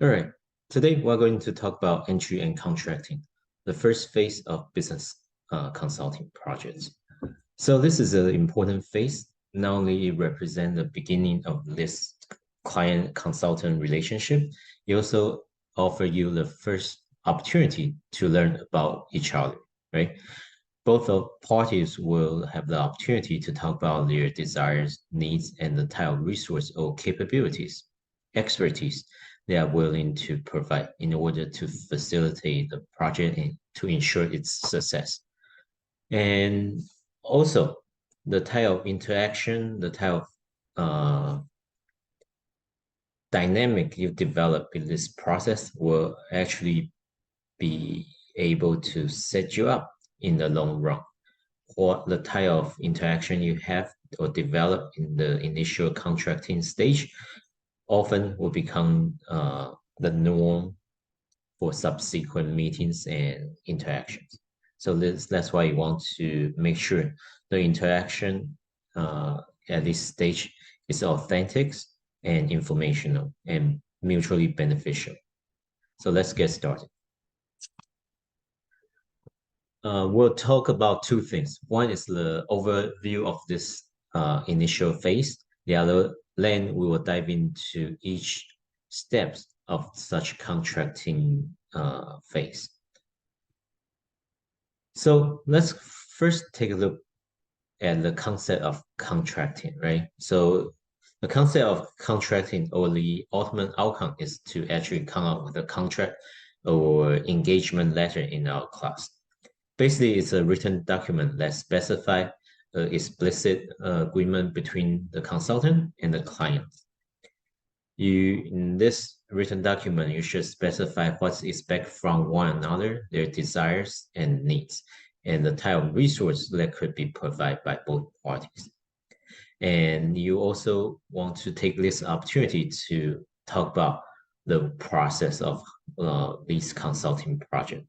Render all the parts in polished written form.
All right. Today we're going to talk about entry and contracting, the first phase of business consulting projects. So this is an important phase. Not only it represents the beginning of this client-consultant relationship, it also offer you the first opportunity to learn about each other, right? Both of parties will have the opportunity to talk about their desires, needs, and the type of resource or capabilities, expertise they are willing to provide in order to facilitate the project and to ensure its success. And also, the type of interaction, the type of dynamic you develop in this process will actually be able to set you up in the long run. Or the type of interaction you have or develop in the initial contracting stage often will become the norm for subsequent meetings and interactions. So that's why you want to make sure the interaction at this stage is authentic and informational and mutually beneficial. So let's get started. We'll talk about two things. One is the overview of this initial phase. The other, then we will dive into each steps of such contracting phase. So let's first take a look at the concept of contracting, right? So the concept of contracting or the ultimate outcome is to actually come up with a contract or engagement letter in our class. Basically, it's a written document that specifies an explicit agreement between the consultant and the client. In this written document, you should specify what's expected from one another, their desires and needs, and the type of resource that could be provided by both parties. And you also want to take this opportunity to talk about the process of these consulting projects.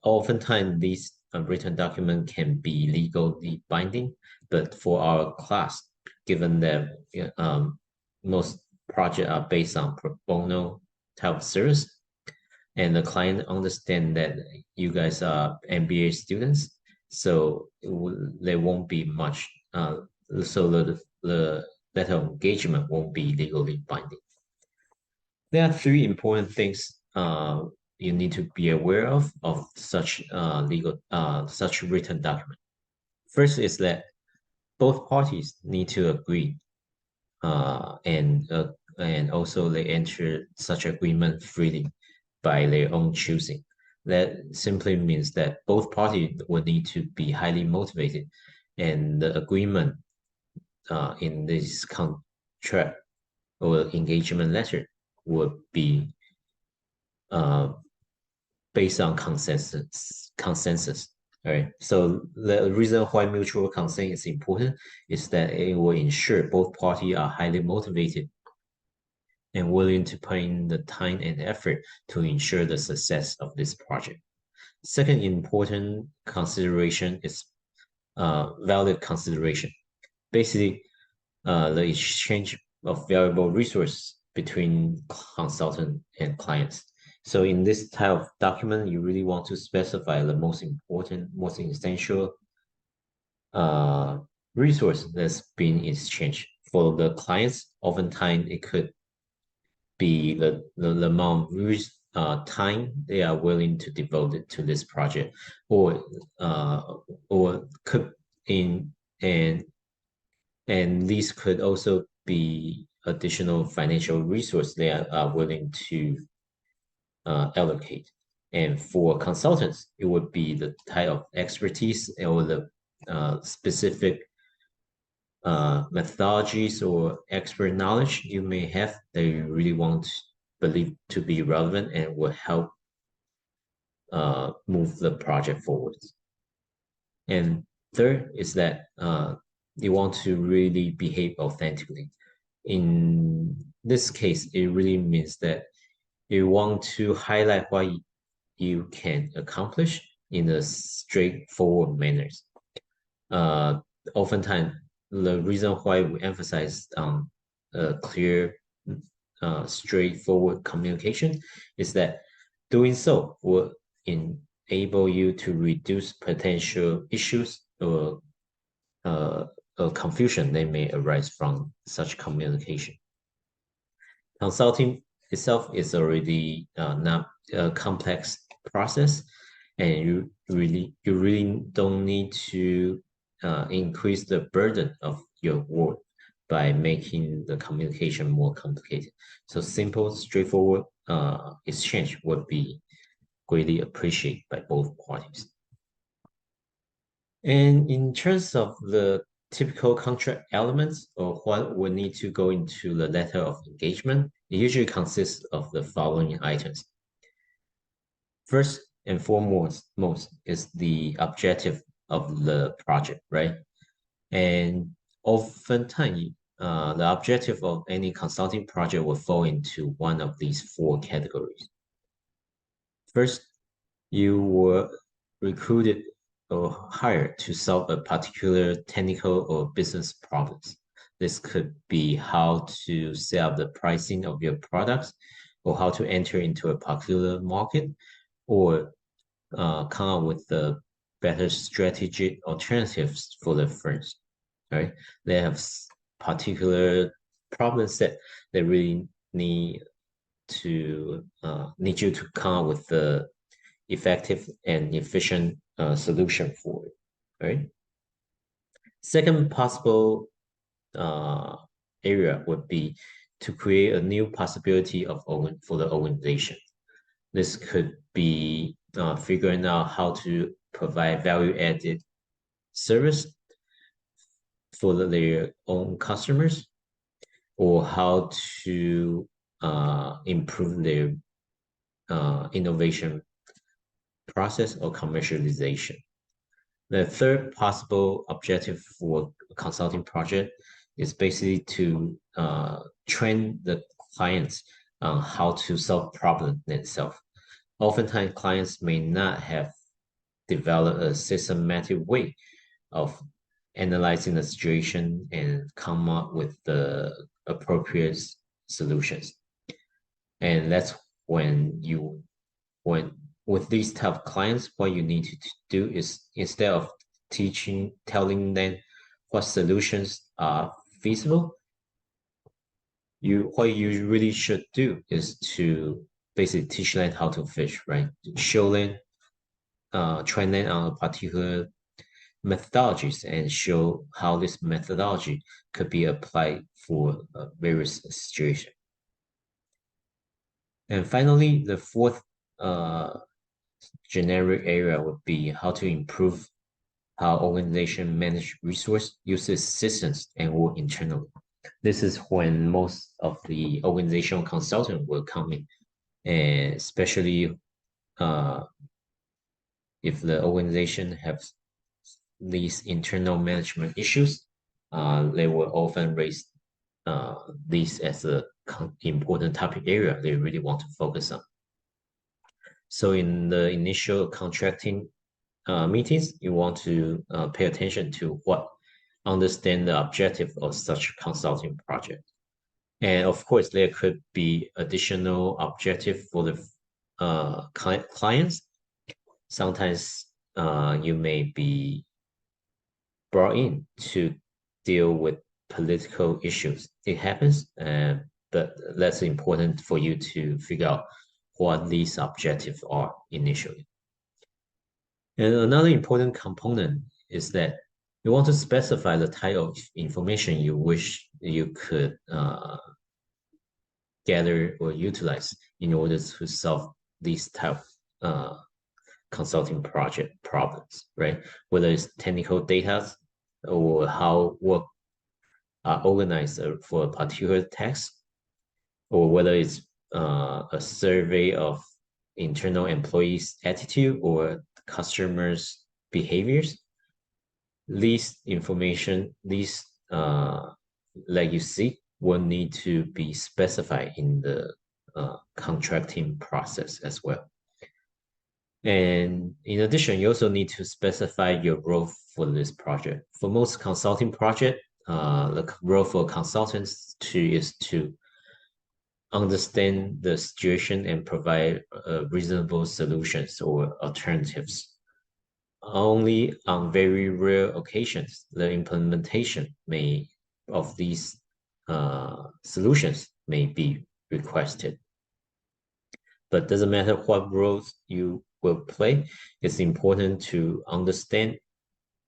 Oftentimes these written document can be legally binding, but for our class, given that most projects are based on pro bono type of service, and the client understand that you guys are MBA students, so there won't be much. So the letter of engagement won't be legally binding. There are three important things you need to be aware of such such written document. First is that both parties need to agree, and also they enter such agreement freely by their own choosing. That simply means that both parties will need to be highly motivated, and the agreement in this contract or engagement letter would be based on consensus. All right. So the reason why mutual consent is important is that it will ensure both parties are highly motivated and willing to put in the time and effort to ensure the success of this project. Second important consideration is valid consideration. Basically, the exchange of valuable resources between consultant and clients. So in this type of document, you really want to specify the most important, most essential resource that's being exchanged. For the clients, oftentimes it could be the amount of time they are willing to devote it to this project, or could in and these could also be additional financial resource they are willing to allocate. And for consultants, it would be the type of expertise or the specific methodologies or expert knowledge you may have that you really want to believe to be relevant and will help move the project forward. And third is that you want to really behave authentically. In this case, it really means that you want to highlight what you can accomplish in a straightforward manners. Oftentimes, the reason why we emphasize on a clear straightforward communication, is that doing so will enable you to reduce potential issues or confusion that may arise from such communication. Consulting itself is already not a complex process, and you really don't need to increase the burden of your work by making the communication more complicated. So simple, straightforward exchange would be greatly appreciated by both parties. And in terms of the typical contract elements or what would need to go into the letter of engagement, it usually consists of the following items. First and foremost is the objective of the project, right? And oftentimes, the objective of any consulting project will fall into one of these four categories. First, you were recruited or hired to solve a particular technical or business problems. This could be how to set up the pricing of your products, or how to enter into a particular market, or come up with the better strategic alternatives for the firms. Right? They have particular problems that they really need you to come up with the effective and efficient solution for it, right? Second possible area would be to create a new possibility for the organization. This could be figuring out how to provide value-added service for their own customers, or how to improve their innovation process or commercialization. The third possible objective for a consulting project is basically to train the clients on how to solve problem themselves. Oftentimes, clients may not have developed a systematic way of analyzing the situation and come up with the appropriate solutions. And that's when with these type of clients, what you need to do is, instead of telling them what solutions are feasible, what you really should do is to basically teach them how to fish, right? Show them, train them on a particular methodologies and show how this methodology could be applied for various situations. And finally, the fourth generic area would be how to improve how organization manage resource, uses systems, and work internally. This is when most of the organizational consultant will come in, and especially if the organization has these internal management issues, they will often raise this as a important topic area they really want to focus on. So in the initial contracting meetings, you want to pay attention to understand the objective of such consulting project. And of course, there could be additional objective for the clients. Sometimes you may be brought in to deal with political issues. It happens, but that's important for you to figure out what these objectives are initially. And another important component is that you want to specify the type of information you wish you could gather or utilize in order to solve these type of consulting project problems, right? Whether it's technical data or how work are organized for a particular task, or whether it's a survey of internal employees' attitude or customers' behaviors. These information, like you see, will need to be specified in the contracting process as well. And in addition, you also need to specify your role for this project. For most consulting projects, the role for consultants is to understand the situation and provide reasonable solutions or alternatives. Only on very rare occasions, the implementation of these solutions may be requested. But doesn't matter what roles you will play, it's important to understand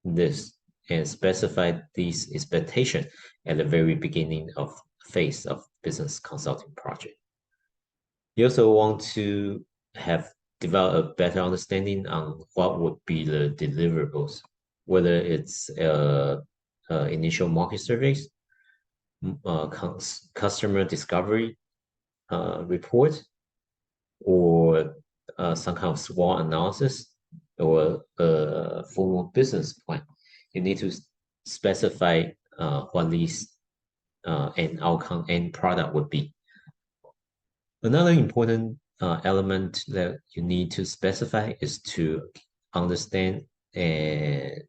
this and specify these expectations at the very beginning of phase of business consulting project. You also want to have develop a better understanding on what would be the deliverables, whether it's initial market surveys, customer discovery report, or some kind of SWOT analysis or a formal business plan. You need to specify what these end outcome, end product would be. Another important element that you need to specify is to understand and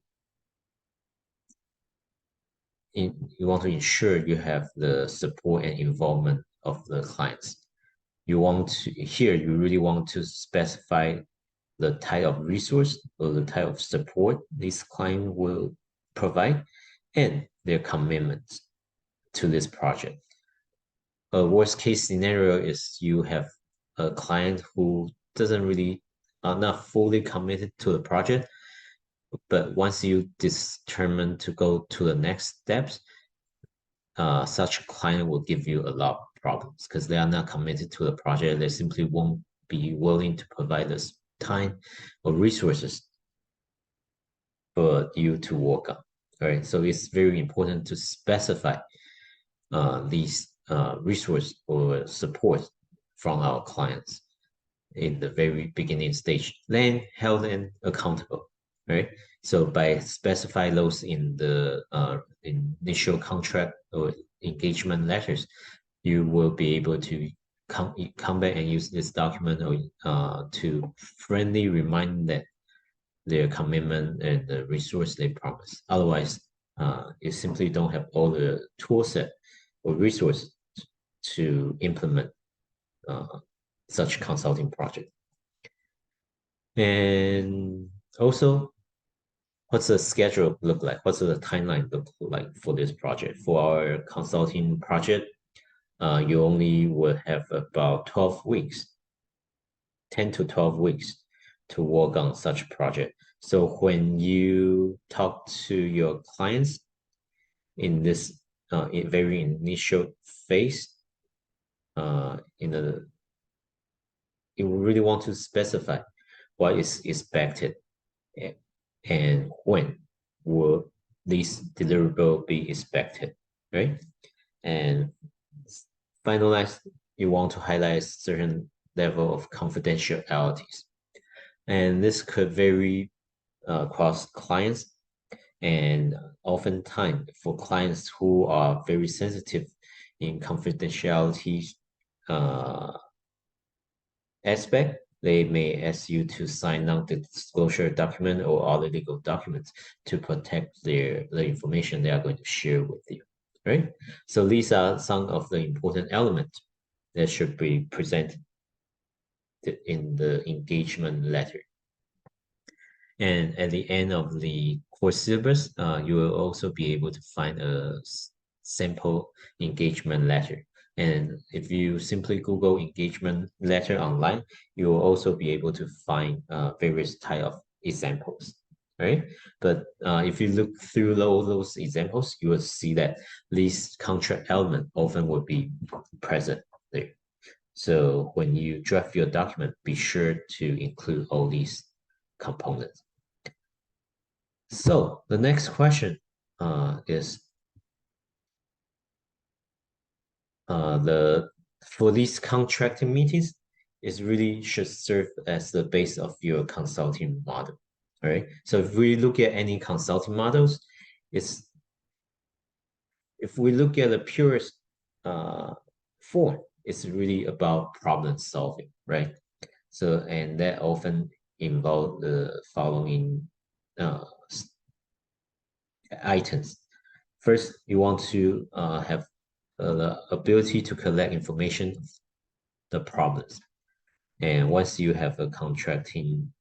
you want to ensure you have the support and involvement of the clients. You really want to specify the type of resource or the type of support this client will provide and their commitment to this project. A worst case scenario is you have a client who doesn't really are not fully committed to the project, but once you determine to go to the next steps, such client will give you a lot of problems because they are not committed to the project. They simply won't be willing to provide us time or resources for you to work on. All right, so it's very important to specify these resource or support from our clients in the very beginning stage, then held and accountable, right? So by specify those in the initial contract or engagement letters, you will be able to come back and use this document or to friendly remind them their commitment and the resource they promise. Otherwise, you simply don't have all the tool set or resources to implement such consulting project. And also, what's the schedule look like? What's the timeline look like for this project? For our consulting project, you only will have about 12 weeks, 10 to 12 weeks to work on such project. So when you talk to your clients in this very initial phase, you really want to specify what is expected and when will this deliverable be expected, right? And finalize, you want to highlight certain level of confidentialities. And this could vary across clients, and oftentimes for clients who are very sensitive in confidentiality aspect, they may ask you to sign non-disclosure document or other legal documents to protect the information they are going to share with you, right? So these are some of the important elements that should be presented in the engagement letter. And at the end of the course syllabus, you will also be able to find a sample engagement letter. And if you simply Google engagement letter online, you will also be able to find various type of examples, right? But if you look through all those examples, you will see that these contract element often will be present there. So when you draft your document, be sure to include all these components. So the next question is for these contracting meetings is really should serve as the base of your consulting model. All right. So if we look at any consulting models, if we look at the purest form, it's really about problem solving, right? So and that often involve the following items. First, you want to have the ability to collect information the problems. And once you have a contracting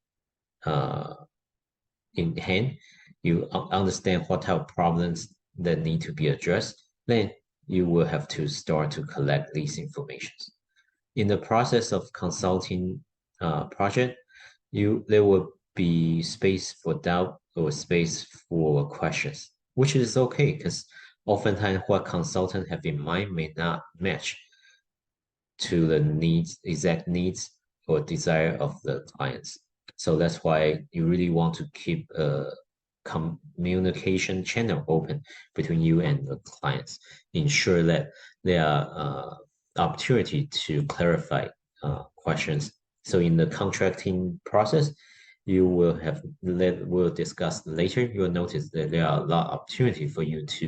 uh, in hand, you understand what type of problems that need to be addressed, then you will have to start to collect these informations. In the process of consulting project, there will be space for doubt or space for questions, which is okay because oftentimes what consultant have in mind may not match to the exact needs or desire of the clients. So that's why you really want to keep a communication channel open between you and the clients. Ensure that there are opportunity to clarify questions. So in the contracting process, you will have we'll discuss later. You'll notice that there are a lot of opportunity for you to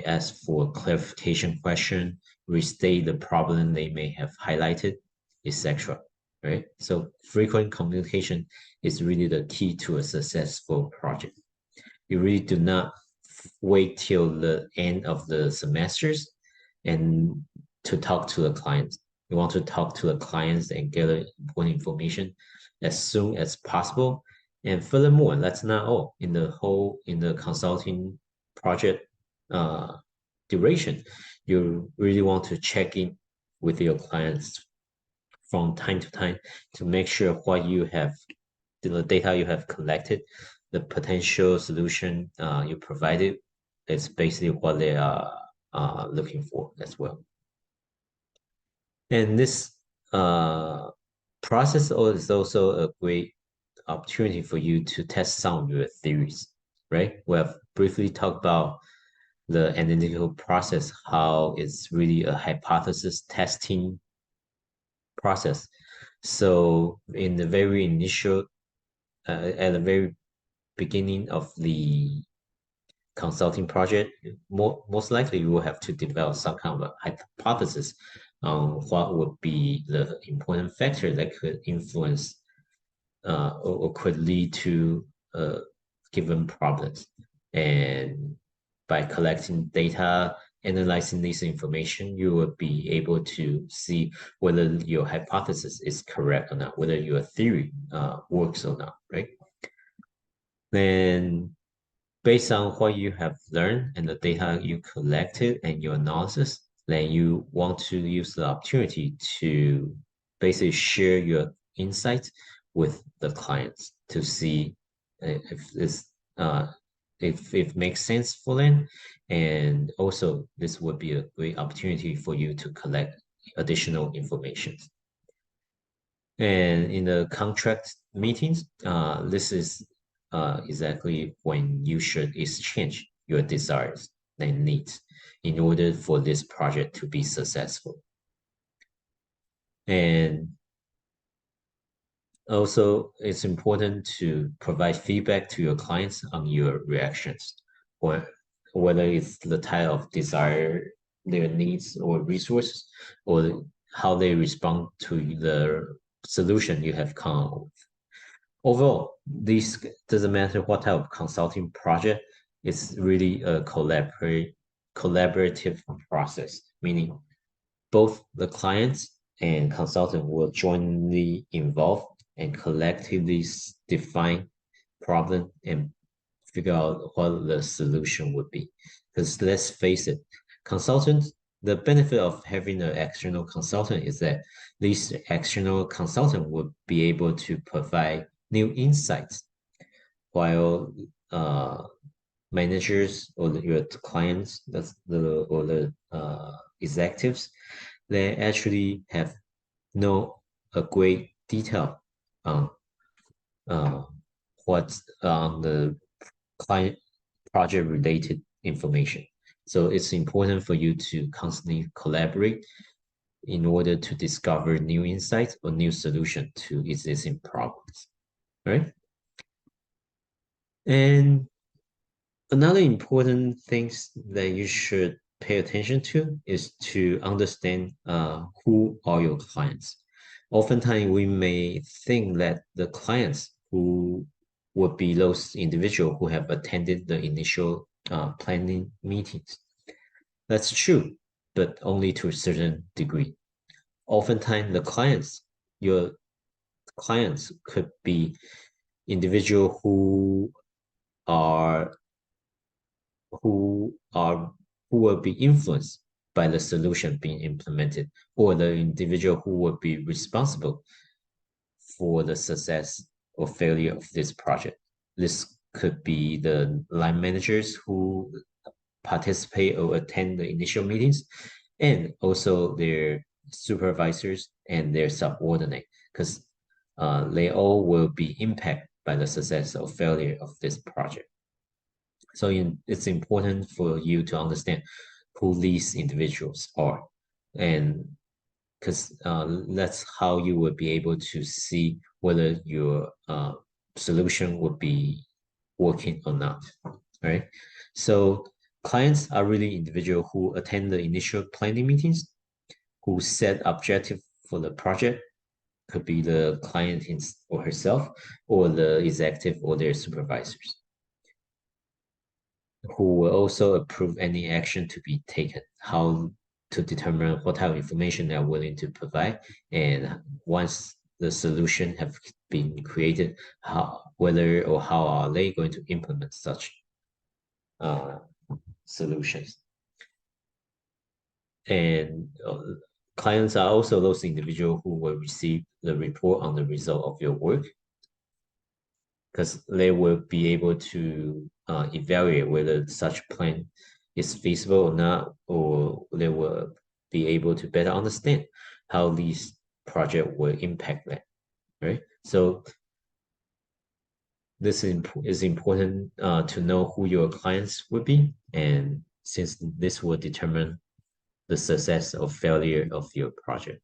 ask for clarification question, restate the problem they may have highlighted, etc. Right? So frequent communication is really the key to a successful project. You really do not wait till the end of the semesters and to talk to the clients. You want to talk to the clients and gather important information as soon as possible. And furthermore, that's not all. In the consulting project duration, you really want to check in with your clients from time to time to make sure what you have, the data you have collected, the potential solution you provided is basically what they are looking for as well. And this process is also a great opportunity for you to test some of your theories, right? We have briefly talked about the analytical process, how it's really a hypothesis testing process. So in the very initial, at the very beginning of the consulting project, most likely you will have to develop some kind of a hypothesis on what would be the important factor that could influence or could lead to given problems. And by collecting data, analyzing this information, you will be able to see whether your hypothesis is correct or not, whether your theory works or not, right? Then based on what you have learned and the data you collected and your analysis, then you want to use the opportunity to basically share your insights with the clients to see if this if it makes sense for them. And also this would be a great opportunity for you to collect additional information. And in the contract meetings, this is exactly when you should exchange your desires and needs in order for this project to be successful. And also, it's important to provide feedback to your clients on your reactions, or whether it's the type of desire, their needs or resources, or how they respond to the solution you have come up with. Overall, this doesn't matter what type of consulting project, it's really a collaborative process, meaning both the clients and consultant will jointly involve and collectively define problem and figure out what the solution would be. Because let's face it, consultants, the benefit of having an external consultant is that this external consultant would be able to provide new insights, while managers or your clients, or the executives, they actually have know a great detail on what's on the client project related information. So it's important for you to constantly collaborate in order to discover new insights or new solution to existing problems, right? And another important things that you should pay attention to is to understand who are your clients. Oftentimes, we may think that the clients who would be those individuals who have attended the initial planning meetings. That's true, but only to a certain degree. oftentimes your clients could be individual are who are who will be influenced by the solution being implemented, or the individual who will be responsible for the success or failure of this project. This could be the line managers who participate or attend the initial meetings, and also their supervisors and their subordinate, because they all will be impacted by the success or failure of this project. So it's important for you to understand who these individuals are, and because that's how you would be able to see whether your solution would be working or not, right? So clients are really individual who attend the initial planning meetings, who set objective for the project, could be the client or herself, or the executive or their supervisors, who will also approve any action to be taken, how to determine what type of information they are willing to provide, and once the solution have been created, whether or how are they going to implement such uh, solutions. And clients are also those individuals who will receive the report on the result of your work, because they will be able to evaluate whether such plan is feasible or not, or they will be able to better understand how these project will impact them, right? So this is important to know who your clients will be, and since this will determine the success or failure of your project.